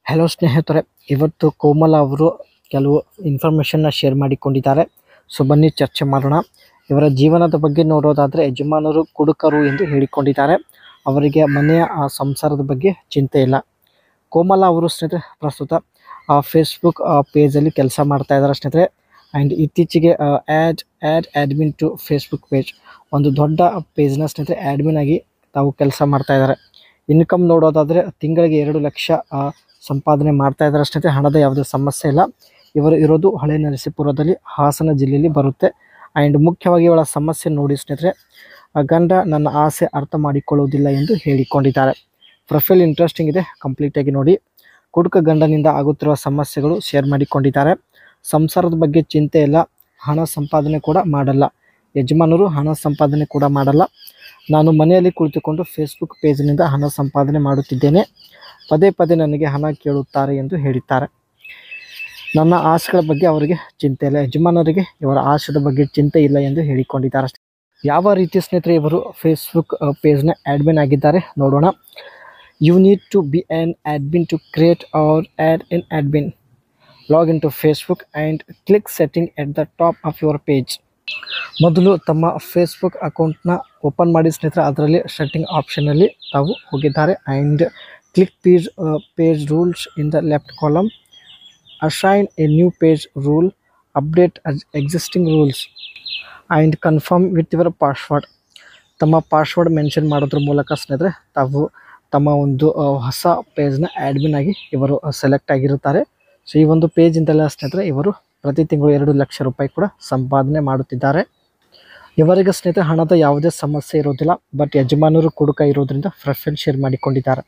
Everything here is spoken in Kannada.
ಹಲೋ ಸ್ನೇಹಿತರೆ, ಇವತ್ತು ಕೋಮಲ ಅವರು ಕೆಲವು ಇನ್ಫಾರ್ಮೇಷನ್ನ ಶೇರ್ ಮಾಡಿಕೊಂಡಿದ್ದಾರೆ. ಸೊ ಬನ್ನಿ ಚರ್ಚೆ ಮಾಡೋಣ. ಇವರ ಜೀವನದ ಬಗ್ಗೆ ನೋಡೋದಾದರೆ ಯಜಮಾನರು ಕುಡುಕರು ಎಂದು ಹೇಳಿಕೊಂಡಿದ್ದಾರೆ. ಅವರಿಗೆ ಮನೆಯ ಸಂಸಾರದ ಬಗ್ಗೆ ಚಿಂತೆ ಇಲ್ಲ. ಕೋಮಲ ಅವರು ಸ್ನೇಹಿತರೆ ಪ್ರಸ್ತುತ ಫೇಸ್ಬುಕ್ ಪೇಜಲ್ಲಿ ಕೆಲಸ ಮಾಡ್ತಾ ಇದ್ದಾರೆ ಸ್ನೇಹಿತರೆ. ಆ್ಯಂಡ್ ಇತ್ತೀಚೆಗೆ ಆ್ಯಡ್ಮಿನ್ ಟು ಫೇಸ್ಬುಕ್ ಪೇಜ್, ಒಂದು ದೊಡ್ಡ ಪೇಜ್ನ ಸ್ನೇಹಿತರೆ ಆ್ಯಡ್ಮಿನ್ ಆಗಿ ತಾವು ಕೆಲಸ ಮಾಡ್ತಾ ಇದ್ದಾರೆ. ಇನ್ಕಮ್ ನೋಡೋದಾದರೆ ತಿಂಗಳಿಗೆ 2 ಲಕ್ಷ ಸಂಪಾದನೆ ಮಾಡ್ತಾ ಇದ್ದಾರೆ ಸ್ನೇಹಿತರೆ. ಹಣದ ಯಾವುದೇ ಸಮಸ್ಯೆ ಇಲ್ಲ. ಇವರು ಇರೋದು ಹಳೆ ನರಸೀಪುರದಲ್ಲಿ, ಹಾಸನ ಜಿಲ್ಲೆಯಲ್ಲಿ ಬರುತ್ತೆ. ಆ್ಯಂಡ್ ಮುಖ್ಯವಾಗಿ ಇವಳ ಸಮಸ್ಯೆ ನೋಡಿ ಸ್ನೇಹಿತರೆ, ಗಂಡ ನನ್ನ ಆಸೆ ಅರ್ಥ ಮಾಡಿಕೊಳ್ಳುವುದಿಲ್ಲ ಎಂದು ಹೇಳಿಕೊಂಡಿದ್ದಾರೆ. ಪ್ರೊಫೈಲ್ ಇಂಟ್ರೆಸ್ಟಿಂಗ್ ಇದೆ, ಕಂಪ್ಲೀಟಾಗಿ ನೋಡಿ. ಕುಡುಕ ಗಂಡನಿಂದ ಆಗುತ್ತಿರುವ ಸಮಸ್ಯೆಗಳು ಶೇರ್ ಮಾಡಿಕೊಂಡಿದ್ದಾರೆ. ಸಂಸಾರದ ಬಗ್ಗೆ ಚಿಂತೆ ಇಲ್ಲ, ಹಣ ಸಂಪಾದನೆ ಕೂಡ ಮಾಡಲ್ಲ. ಯಜಮಾನರು ಹಣ ಸಂಪಾದನೆ ಕೂಡ ಮಾಡಲ್ಲ. ನಾನು ಮನೆಯಲ್ಲಿ ಕುಳಿತುಕೊಂಡು ಫೇಸ್ಬುಕ್ ಪೇಜ್ನಿಂದ ಹಣ ಸಂಪಾದನೆ ಮಾಡುತ್ತಿದ್ದೇನೆ. ಪದೇ ಪದೇ ನನಗೆ ಹಣ ಕೇಳುತ್ತಾರೆ ಎಂದು ಹೇಳಿದ್ದಾರೆ. ನನ್ನ ಆಸೆಗಳ ಬಗ್ಗೆ ಅವರಿಗೆ ಚಿಂತೆ ಇಲ್ಲ, ಯಜಮಾನರಿಗೆ ಇವರ ಆಸೆದ ಬಗ್ಗೆ ಚಿಂತೆ ಇಲ್ಲ ಎಂದು ಹೇಳಿಕೊಂಡಿದ್ದಾರೆ. ಯಾವ ರೀತಿ ಸ್ನೇಹಿತರೆ ಇವರು ಫೇಸ್ಬುಕ್ ಪೇಜ್ನ ಆ್ಯಡ್ಮಿನ್ ಆಗಿದ್ದಾರೆ ನೋಡೋಣ. You need to be an admin to create or add in admin. Log in to Facebook and click setting at the top of your page. ಮೊದಲು ತಮ್ಮ ಫೇಸ್ಬುಕ್ ಅಕೌಂಟ್ನ ಓಪನ್ ಮಾಡಿ ಸ್ನೇಹಿತರೆ. ಅದರಲ್ಲಿ ಸೆಟ್ಟಿಂಗ್ ಆಪ್ಷನಲ್ಲಿ ತಾವು ಹೋಗಿದ್ದಾರೆ. And click page rules in the left column. Assign A new page rule, update existing rules and confirm with your password. ತಮ್ಮ ಪಾಸ್ವರ್ಡ್ ಮೆನ್ಷನ್ ಮಾಡೋದ್ರ ಮೂಲಕ ಸ್ನೇಹಿತರೆ ತಾವು ತಮ್ಮ ಒಂದು ಹೊಸ ಪೇಜ್ನ ಆ್ಯಡ್ಮಿನ್ ಆಗಿ ಇವರು ಸೆಲೆಕ್ಟ್ ಆಗಿರುತ್ತಾರೆ. ಸೊ ಈ ಒಂದು ಪೇಜಿಂದೆಲ್ಲ ಸ್ನೇಹಿತರೆ ಇವರು ಪ್ರತಿ ತಿಂಗಳು 2 ಲಕ್ಷ ರೂಪಾಯಿ ಕೂಡ ಸಂಪಾದನೆ ಮಾಡುತ್ತಿದ್ದಾರೆ. ಇವರಿಗೆ ಸ್ನೇಹಿತರೆ ಹಣದ ಯಾವುದೇ ಸಮಸ್ಯೆ ಇರೋದಿಲ್ಲ. ಬಟ್ ಯಜಮಾನರು ಕುಡುಕ ಇರೋದ್ರಿಂದ ಪ್ರೊಫೈಲ್ ಶೇರ್ ಮಾಡಿಕೊಂಡಿದ್ದಾರೆ.